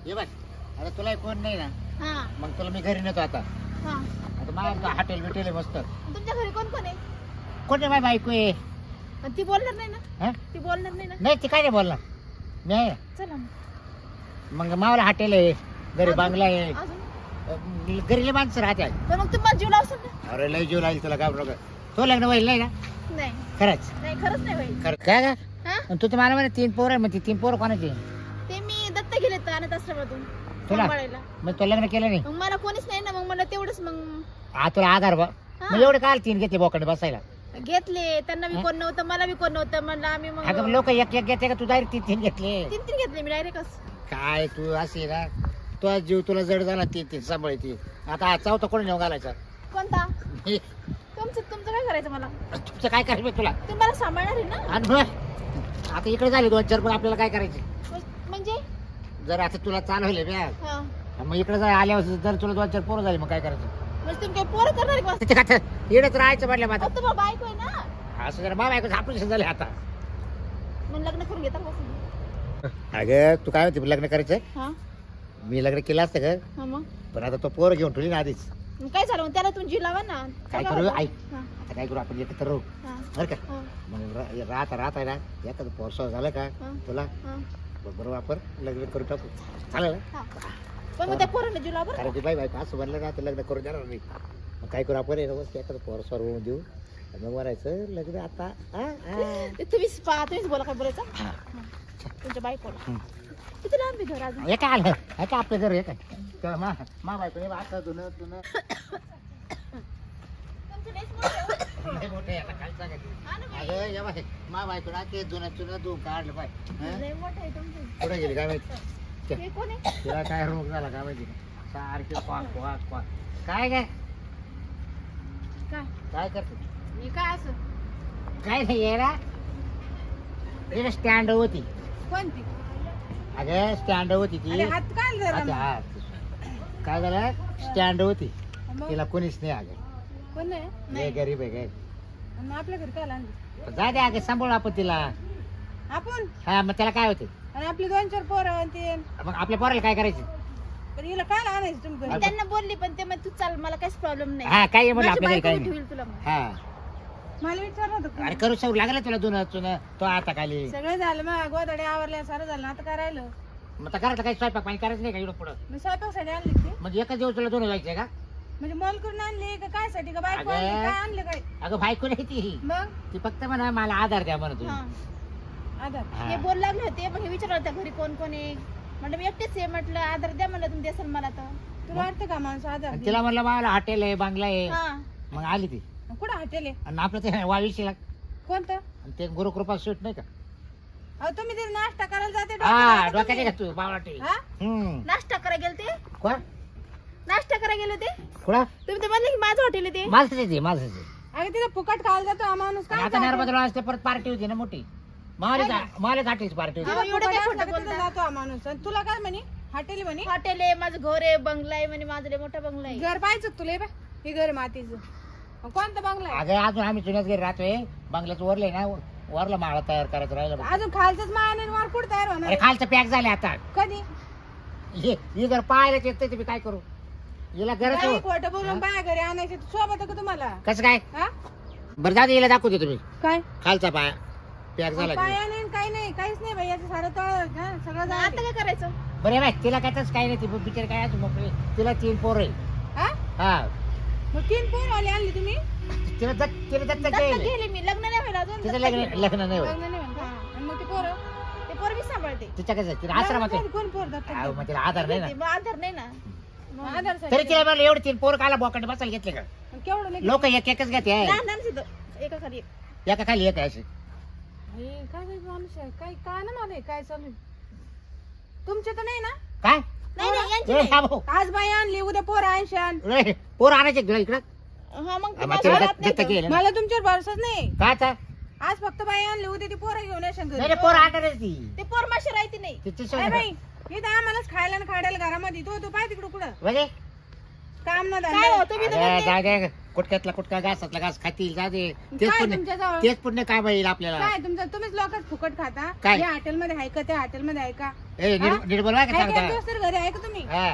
ये बघ आता तुला कोण नाही ना हा मग तुला मी घरी नेतो आता हा आता माझं हॉटेल बिटेल आहे मस्त तुमच्या घरी कोण कोण आहे कोणी माझी बायको आहे पण ती बोलणार नाही ना हा? ती बोलणार नाही ना नाही ती काय नाही बोलणार मी आहे चला मग मावला हॉटेल आहे घरी अजून? बांगला आहे अजून घरी माणसं राहते तर मग तुम्हाला जीव लावसाल ना अरे लय जीव लागेल तुला घाबरू नका तो लग्न होईल नाही ना नाही खरंच नाही खरंच नाही भाई खरं काय का हा तू तर मला म्हणे 3 पोरं आहे मग ती 3 पोरं कोणाची ते मी दत्त गेले तर अनाथ आश्रमातून तुला? सांभाळायला मग तो लग्न केलं नाही मग मला कोणीच नाही ना मग मला तेवढंच मग हा तुला आधार बा हा. मग एवढे काल 3 घेतले बोकडे बसायला घेतले त्यांना बी हा? कोण नव्हतं मला बी कोण नव्हतं म्हणलं आम्ही मग अगं लोक एक एक घेते का तू डायरेक्ट 3 घेतले 3 घेतले मी डायरेक्टच काय तू असे ना तो जीव तुला जड झाला 3 सांभाळती आता हा चौथा कोणी नेऊन घालायचा कोणता हे, तुमचं काय करायचं मला तुमचं काय करायचं तुला तुम्ही मला सांभाळणार आहे ना आणि मग आता इकडे झाले 2-4 पण आपल्याला काय करायचे म्हणजे जर आता तुला चालवले बॅग हा मग इकडे जर आल्यावर जर तुला 2-4 पोरं झाली मग काय करायचं म्हणजे तुम्ही काय पोरं करणार आहे का? तिथे काय इकडेच राहायचं म्हटलं माझं अहो, तुम्हाला बायको आहे ना असं जर बाबा ऐकून ऑपरेशन झाले आता मग लग्न करून घेता बसून अगं तू काय होती लग्न करायचं हा मी लग्न केलं असतं का हा मग पण आता तो पोरं घेऊन ठेवली ना आधीच मग काय झालं मग त्याला तुम्ही जीव लावा ना काय काय करू होतं? ऐक हा, आता काय करू आपण एकत्र राहू हा, बरं का हा, मग राहता आहे ना एखादं पोरसं झालं का हा, तुला हा, बरोबर आपण लग्न करून टाकू चालेल ना हा. पण मग त्या पोरांना जीव लावा बरं कारण की बाई बायको असं बनलं ना तर लग्न करून देणार नाही मग काय करू आपण एखादं पोरसवर होऊन देऊ आणि मग म्हणायचं लग्न आता हा, हा. ते तुम्हीच बोला काय बोलायचं हा. तुमच्या बायकोला हं. किती लांब आहे घर अजून हे काय आलं हे काय आपलं घर हे काय तर मा बायको आता धुणं तुमचं लयच मोठं आहे, हो. लय मोठं आहे आता काय सांगायचं हा ना बाई. अगं या बाई मा बायको ना ते धुणं धुवून काढलं बाय हं? लय मोठं आहे तुमचं कुठे गेली काय माहिती हे कोण आहे तिला काय रोग झाला काय माहिती सारखी क्वाक क्वाक क्वाक काय काय काय काय करते हे काय असं काय नाही आहे ना तिला स्टँड होती कोणती अगं स्टँड होती ती अरे हात काय अच्छा, झाला हा. काय झालं स्टँड होती मग? तिला कोणीच नाही अगं कोण आहे लय नाही गरीब आहे काय मग आपल्या घरी काय आणली जा दे अगं सांभाळू आपण तिला आपण हा मग त्याला काय होते आणि आपली 2-4 पोरं आणि ते मग आपल्या पोराला काय करायचं पण हिला काय आणायचं तुम्ही घरी? त्यांना बोलली पण ते मग तू चाल मला काहीच प्रॉब्लेम नाही हा काय म्हणलं माझी आपल्या घरी बायको काय बी नाही ठेवील तुला मग. हा मला विचारलं होतं अरे करू सवय लागलं तुला चुन तो आता खाली सगळं झालं मग गोदडे आवरल्या सारं झालं आता काय राहिलं मग आता घरात काही स्वयंपाक पाणी करायचं नाही का एवढं पुढं मी स्वयंपाकसाठी आणली ते म्हणजे एकच दिवस तुला दोन जायचंय का म्हणजे मॉल करून आणली का काय साठी का बायको अगं. आणली काय आणलं काय अगं बायको नाही ती मग ती फक्त म्हणा मला आधार द्या म्हणत हा तुम्ही आधार हा. हे बोल लागले होते पण हे विचारलं होतं घरी कोण कोण आहे म्हणलं मी एकटेच आहे म्हटलं आधार द्या म्हणलं तुम्ही देसाल मला तर तुला वाटतं का माणूस आधार तिला म्हणलं मला हॉटेल आहे बांगला आहे हा मग आली ती कुठं हॉटेल आहे आणि आपलं ते वावीशीला कोणतं आणि ते गुरुकृपा स्वीट नाही का अहो तुम्ही ते नाश्ता करायला जाते हा डोक्याला डोक्यात तुम्ही? का तू बावळाटी हा? हम्म नाश्ता करायला गेले ते कोण नाश्ता करायला गेले होते कुणा तुम्ही तर म्हणले की माझं हॉटेल आहे ते माझंच आहे ते माझंच आहे अगं तिथं फुकट खायला जातो हा माणूस आणि आता नर्मदा असते परत पार्टी होती ना मोठी मालेच हॉटेलची पार्टी होती अहो, एवढं काय खोटं बोलता? जातो हा माणूस आणि तुला काय म्हणे हॉटेल म्हणे हॉटेल आहे माझं घर आहे बंगला आहे म्हणे माझं लय मोठा बंगला आहे घर पाहिजे तुला हे बघ, हे घर मातीचं मग कोणतं बंगला आहे? अगं अजून आम्ही जुन्याच घरी राहतोय बंगल्याचं वरलंय ना वरला माळा तयार करायचं राहिलं बघ. अजून खालचंच मायाने वर कुठं तयार होणार अरे खालचं पॅक झाले आता कधी ही जर पाहायला येत तुम्ही काय करू हिला गरज काही हो. खोटं बोलून बाया घरी आणायचे तू सोबत आहे का तुम्हाला कसं काय हा बरं जाऊ दे हिला दाखवते तुम्ही काय खालचा पाय पॅक झाला की. पायाने काही नाही काहीच नाही बाई याचं सारं तळ हा, सगळं मग झालं आता काय करायचं बरं बाय तिला काय तसं काही नाही ती बिचार काय असं मोकळी तिला 3 पोरं आहे हा हा मग 3 पोर आले आणली तुम्ही तिला दत्तक दत्तक घेईल गेले मी लग्न नाही व्हायला अजून तिचं दत्तक लग्न गेले. लग्न नाही होत लग्न नाही म्हणता आणि मग ते पोरं ते पोर मी सांभाळते तिच्या कसं तिला आश्रमात आहे. कोण पोर दत्तक अहो, मग तिला आधार नाही ना मग आधार नाही ना मग आधार तरी तिला म्हणलं एवढे 3 पोरं काला बोकंड बसायला घेतले का केवढं लगेच लोक एक एकच घेते लहान लहान सिद्धं एका खाली एक. एका खाली एक आहे अशी हे काय बाई माणूस आहे काय काय ना मला हे काय चालू आहे? तुमचे तर नाही ना काय नाही नाही यांची ए, नाही. हा भाऊ. आज बाई आणली उद्या पोर आणशान ए, पोरं आणायचे तुला इकडं हा मग हा, मग माझ्या तिला घरात नाही दत्तक तर. घेईल ना. मला तुमच्यावर भरोसाच नाही काय आता? आज फक्त बाई आणली उद्या ती पोरं घेऊन येशान घरी. नाही रे, पोरं आणणारच ती ते पोर माशी राहते नाही अरे तिच्याशिवाय बाई इथं आम्हालाच खायला आणि खायला घरामध्ये तो पाय तिकडं कुठं म्हणजे काम ना काय धंदा होतं मी तर अरे, म्हणते, जाऊ दे कुटक्यातला कुटका घासातला घास खातील जाऊ दे तेच काय पुण्य तुमच्याजवळ तेच पुण्य काय येईल आपल्याला काय तुमचं तुम्हीच लोकच फुकट खाता काय? या हॉटेलमध्ये आहे का त्या हॉटेलमध्ये आहे का ए हा? नीट बोलवा का काय काय सांगता दिवस तर घरी आहे का तुम्ही हा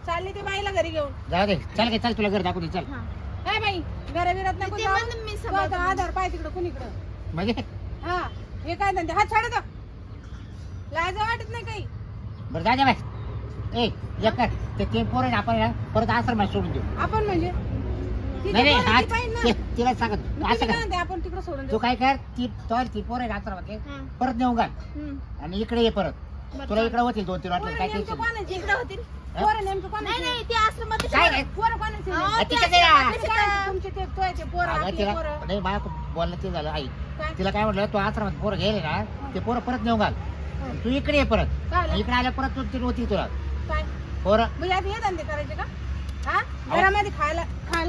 चालले ते बाईला घरी घेऊन जाऊ दे चल चल तुला घर दाखवू दे चल हा. काय बाई घराबिरात नको ते जाऊ. म्हणून मी तू सांभाळते. आता आधार पाय तिकडं कुणीकडं म्हणजे हा हे काय धंदे हात छाडत लाज वाटत नाही काही बरं जा दे बाय ए एक कर ते तीन पोरं आहे ना, आपण ना परत आश्रमात सोडून देऊ आपण म्हणजे तिथे नाही नाही बोलायची हात पाहिजे ना. ते- तिला सांगत मग असं तुम्ही काय कर म्हणते, आपण तिकडे सोडून तू देऊ काय कर ती पोरं आहे ना आश्रमात हा. परत नेऊन घाल हम्म. आणि इकडे ये परत बरं, तुला चालेल. इकडे होतील 2-3 वाटलं पोरं काय नेमकं टेन्शन कोणाचे? इकडं होतील पोरं नेमकं नाही कोणाचे? नाही ते आश्रमात काय नाही. पोरं कोणाचे? अहो, आ, ते तिकडे ये ना. आश्रमात तुम्ही काय तुमचे ते तोयचे पोरं अगं आपले तिला पोरं नाही मला बोलणं ते झालं आई काय? तिला काय म्हटलं तू आश्रमात पोरं गेले ना ते पोरं परत नेऊन घाल हं. तू इकडे ये परत काय आलं? इकडे आल्या परत 2-3 होती तुला काय पोरं म्हणजे आता हे धंदे करायचे का हा घरामध्ये खायला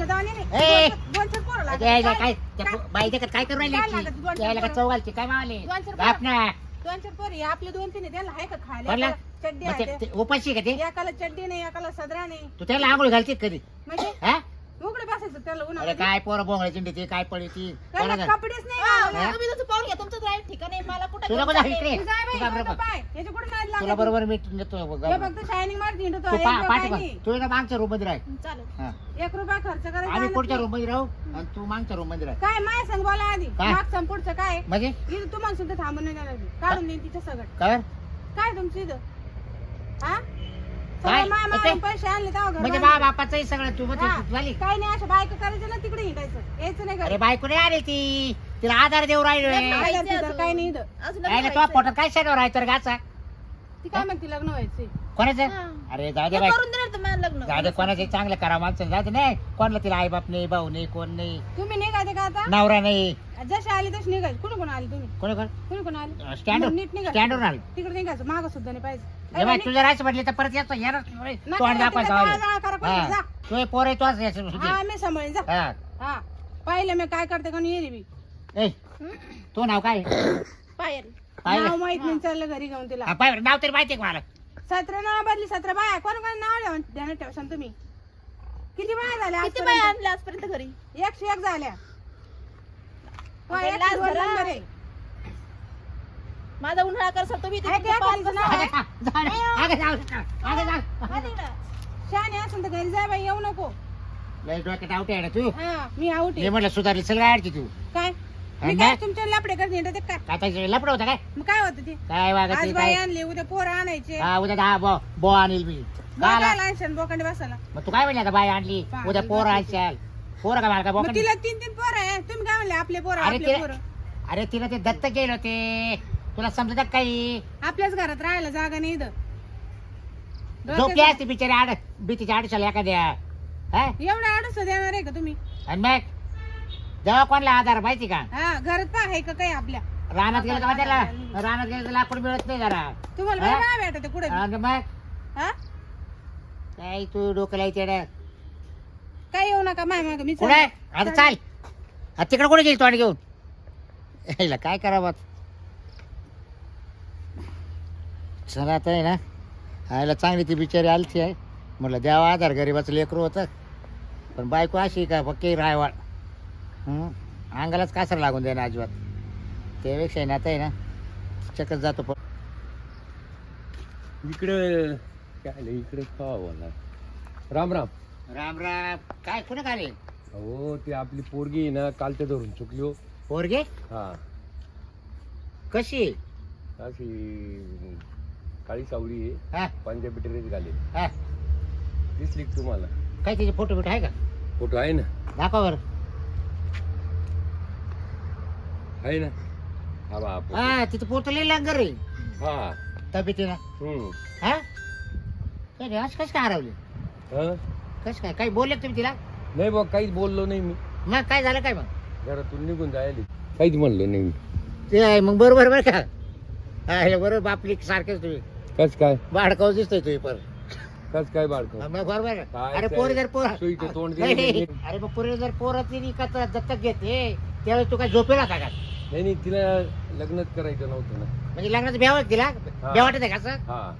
दाणे ए! नाही दोन चार पोरं लागतात. काय काय? त्या बाई देखत काय करू काय लागत? राहिली दोन-चार त्याला का पोरं. चौघालची काय मावले दोन चार बाप ना दोन चार पोरं हे आपले 2-3 आहे त्याला आहे का खायला कोणला? एकाला चड्डी मग आहे ते उपाशी का ते एकाला चड्डी नाही एकाला सदरा नाही तू त्याला आंघोळ घालते कधी म्हणजे हा उघडे बसायचं त्याला अरे उन्हाळ्यात काय पोरं बोंगळ्याची ती काय पडी ती त्याला कोणाला कपडेच नाही हा, घालायला. हा? तुम्ही तुमचं पाहून घ्या तुमचं राहील ठिकाण आहे मला कुठं तुला घेऊन कुठं चालले? इकडे तू जाय बाई, तुला वरतं बरोबर पाय. याच्या कुठं नाद तुला लागत? बरोबर मी नेतो हे फक्त शायनिंग मारती हिंडतो, तू एक रुपया पाठी काही नाही. तू ना मागच्या रूम मध्ये राह चालेल हा. 1 रुपया खर्च करायचा आम्ही आणत पुढच्या नाही. रूम मध्ये राहू आणि तू मागच्या रूम मध्ये राह काय माय सांग बोला आधी काय? मागचं पुढचं काय म्हणजे इथं तुम्हाला सुद्धा थांबून नाही देणार मी. काढून देईन तिच्या सगळं काय काय तुमचं इथं हा काय? सगळं माय मारून पैसे आणले तेव्हा घर म्हणजे बांधलं. बा बापाचंही सगळं तू मध्ये हा. झाली काही नाही अशा बायका करायचं ना तिकडे हिंडायचं यायचं नाही अरे घरी. बायको नाही आली ती तिला आधार देऊ राहिलोय लग्न काय व्हायचंय करते तर काही नाही इथं. अजून काय लग्न नाही तो व्हायचंय. पोटात काय शेगावर आहे तर गाचा ती काय म्हणते लग्न व्हायचंय कोणाचं हा. अरे जाऊ दे हे बाई करून देणार तुम्हाला लग्न जाऊ दे कोणाचं चांगलं करा माणसं जाऊ दे नाही कोणाला तिला आई बाप नाही भाऊ नाही कोण नाही तुम्ही निघायचे का आता नवरा नाही जशी आली तशी निघायचं कुणी कोण आली तुम्ही कोणी कोण कुणी कोण आली स्टँड नीट निघा स्टँडवर आलं तिकडे निघायचं माग सुद्धा नाही पाहिजे हे बाई तुझं राहायचं म्हटलं तर परत येतो येणार नका तोंड तिकडे दाखवायचं जाळा करा कोणी जा. तू हे पोर आहे तोच याचं हा मी सांभाळीन जा हा हा पाहिलं मी काय करते का नाही मी ए तू नाव काय पायल पाहिलं नाव माहित नाही चाललं घरी घेऊन तिला हा, पाय नाव तरी माहिती आहे का मला 17 नाव बदली 17 बाया कोण कोण नाव ध्यानात ठेवसान तुम्ही किती बाया झाल्या किती बाय आजपर्यंत? आणले आजपर्यंत घरी 101 झाल्या हो, अगं, 101 लाज वर धरा. नंबर आहे. माझा उन्हाळा करसा तुम्ही इथे आहे तुमचं का? पाल तुझं बसा. नाव? अगं, जा, जा, अगं, जाऊ नका. अगं, जा. हा, तिकडं. शहाणी असेल तर घरी जाय बाई येऊ नको लय डोक्यात आवटे आहे ना तू हा मी आउट हे आहे म्हटलं सुधारली सगळं गाडची तू काय आणि मी काय नाही? तुमच्या लपडे करते हिंडते काय काय त्याचं लपड होता काय मग काय होतं ते काय वागत आज ते बाई काय आणले उद्या पोरं आणायचे हा उद्या दहा बो आणील मी काय आला? बघायला आणशान बोकांडी बसायला मग तू काय म्हणली आता बाई आणली पागल उद्या पोरं बाकीचे. आणशाल पोरं का मला का मग बोकड तिला 3 पोरं आहे तुम्ही काय म्हणले आपले पोरं अरे आपले ते पोरं अरे तिला ते दत्त केलं होते तुला समजत काही आपल्याच घरात राहायला जागा नाही इथं झोपली डोक्याचं- असते बिचारी आड भीतीच्या आडशाला एखाद्या हा एवढं आडस देणार आहे का तुम्ही आणि मग जेव्हा कोणला आधार माहिती का हा घरात पहा आहे का काही आपल्या रानात गेलं का त्याला रानात गेलं तर लाकूड मिळत नाही जरा तुम्हाला हा? काय भेटत कुठे आणि मग हा काय तू डोकं लायचे काय येऊ नका माय माग मी कुठे आता चाल आता तिकडे कुठे गेली तोंड घेऊन यायला काय करावं चला आता आहे ना आयला चांगली ती बिचारी आलती आहे म्हटलं द्यावा आधार गरीबाचं लेकरू होतं पण बायको अशी का पक्की रायवाळ अंगालाच कासर लागून द्या ना अजिबात त्यापेक्षा आहे ना आता आहे ना चकच जातो पण इकडे काय आलं, इकडे पाहावं राम राम. राम राम काय कुठे आले अहो ती आपली पोरगी आहे ना कालच्या धरून चुकली हो. पोरगे हा कशी अशी काळी सावळी आहे हा पंजाबी ड्रेस घाले हा दिसली का तुम्हाला? काय तिचे फोटो बिटो आहे का फोटो आहे ना दाखवा बरं आहे ना हा बा photo. हा तिथं पोटं लई लंगर रे हा तब्येतीनं हा काय रे आज कसं काय हरवली हा? कसं काय काही बोलले का तुम्ही तिला नाही बा काहीच बोललो नाही मी मग काय झालं काय मग घरातून निघून जायला काहीच म्हणलो नाही मी. ते आहे मग बरोबर बरं का हा हे बरोबर बापली सारखेच तुम्ही कस काय बाडकाव दिसतोय तुम्ही पण कस काय बाळक मग बरोबर आहे. काय अरे ते- पोरी जर पोर सुईचं तोंड नाही, दिलं नाही. नाही. अरे मग पोरी जर पोरं तिने का दत्तक घेते त्यावेळेस तू काय झोपेला होता का नाही नाही तिला लग्नच करायचं नव्हतं ना. म्हणजे लग्नाचं ब्याव आहे तिला हा. ब्याव वाटत आहे का असं हा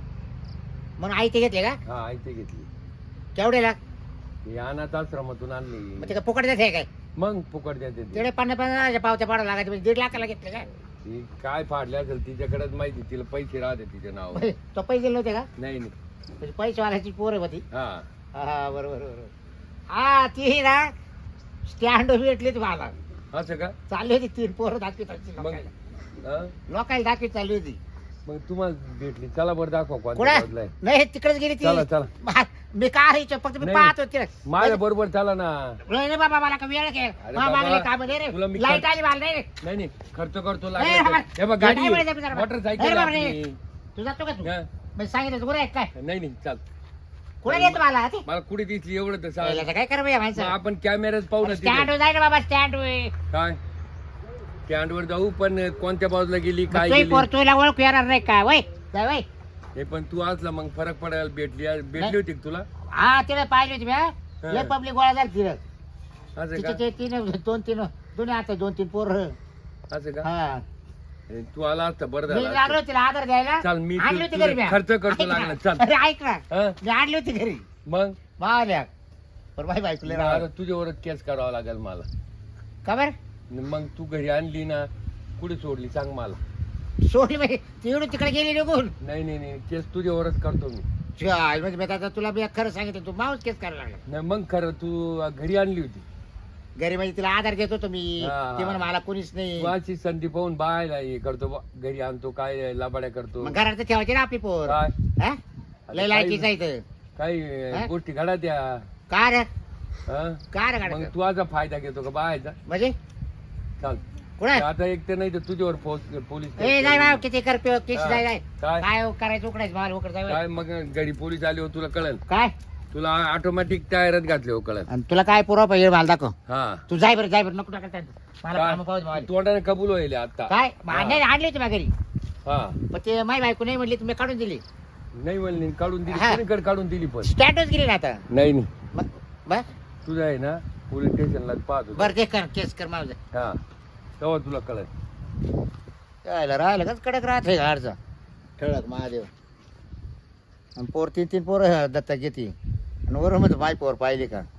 म्हणून आई ते घेतले का हा आई ते घेतली केवढेला ती अनाथ आश्रमातून मग आणली ते का फुकट देते काय मग फुकट द्यायचे ते. तिकडे 50-50 पावत्या पाडा लागायचे म्हणजे 1.5 लाखाला घेतले काय ती काय फाडल्या असेल तिच्याकडेच माहिती, तिला पैसे राहते तिच्या नाव. होय, तो पैसे दिले होते का नाही नाही. म्हणजे पैसे वाल्याची पोर आहे होती. हा हा बरोबर बरोबर. हा ती ना स्टँड भेटली मला. असं का? चालली होती 3 पोरं दाखवीत होती मग लोकांना. हा? लोकांना दाखवीत चालली होती. मग तुम्हाला भेटली, चला बरं दाखवा कोणत्या कुठं बाजूला आहे. नाही तिकडेच गेली ती. चला चला मी काय फक्त मी नाही. पाहत होते. माझ्या बरोबर चला ना. नाही रे बाबा मला का वेळ घे. अरे मला बाबा, मागले काम नाही तुला रे. मी लाईट खर्च- आली मला नाही रे. नाही नाही खर्च करतो नाही लागला बाबा. तर. हे बघ गाडी नाही बोलायचं जरा. मोटरसायकल नाही बाबा, आपली. नाही. तू जातो का तू हा. मी सांगितलं तू कुठे काय नाही नाही चाल. कुठे घेतो मला ते मला कुठे दिसली एवढं तर सांग. पहिल्याचं काय कर माहिती मग आपण कॅमेऱ्यात पाहू ना स्टँड तिथे. वर जाय ना बाबा स्टँड वर. काय स्टँडवर जाऊ, पण कोणत्या बाजूला गेली काय तू गेली पोर तुला ओळख येणार नाही काय वय जाय वय. हे पण तू असला मग फरक पडायला भेटली नाही. होती का तुला? हा तिला पाहिली होती मी. हा. लय पब्लिक गोळा झाली तिला. असं तिचे का? ते 3 दोन्ही आता 2-3 पोर. असं का? हा तू आला असता बरं मी झालं लागलो असतं. तिला आधार द्यायला. चाल, मी आणली तु- होती तुला घरी मी. खर्च करतो ऐक ना. लागला, चाल. अरे ऐक ना हा? मी आणली होती घरी मग मावल्या. पण बाई बायकोले आता राव तुझ्यावरच केस करावा लागेल मला. का बर मग तू घरी आणली ना, कुठे सोडली सांग मला. सोडी बाई तिकडून तिकडे गेली निघून. नाही नाही नाही, केस तुझ्यावरच करतो मी. म्हणजे मी आता तुला मी खरं सांगितलं तू माऊच केस करायला लागला. नाही मग खरं तू घरी आणली होती. घरी म्हणजे तिला आधार देत होतो मी. हा. ती म्हणे मला कोणीच नाही. तू अशी संधी पाहून बायला हे करतो घरी आणतो, काय लाबाड्या करतो. मग घरात तर ठेवायची ना आपली पोर. काय हा? लय लायकीच आहे इथं. काही हा? गोष्टी घडा त्या. का रे हा? का रे मग गाडा तू आता फायदा घेतो का बायचा? म्हणजे चाल. कुठे आता एक तर नाही तर तुझ्यावर पोलीस ए जाय बाय किती कर केस हा. जाय जाय काय? काय करायचं उकडायचं मला उकड जाय बाय. काय मग घरी पोलीस आले हो तुला कळल. काय तुला ऑटोमॅटिक टायरच घातले हो कळल. आणि तुला काय पुरावा पाहिजे मला दाखव. हा तू जाय बरं नको टाकायचं मला काम पाहू दे मला. तोंडाने कबूल होईल आता. काय हा. नाही आणली होती माझ्या घरी. हा पण ते माई बायको नाही म्हटली तुम्ही काढून दिली. नाही म्हणली काढून दिली, हा. कोणीकडे काढून दिली पण. स्टँडच गेली ना आता. नाही नाही मग बर तुझं आहे ना पोलीस स्टेशनला पाहतो. बरं ते कर केस कर माझं. हा तेव्हा तुला कळल. राहिलं का कडक राहते घरचा ठळक महादेव. आणि पोर 3 पोरं दत्ता घेते आणि वरून माय पोर पाहिली का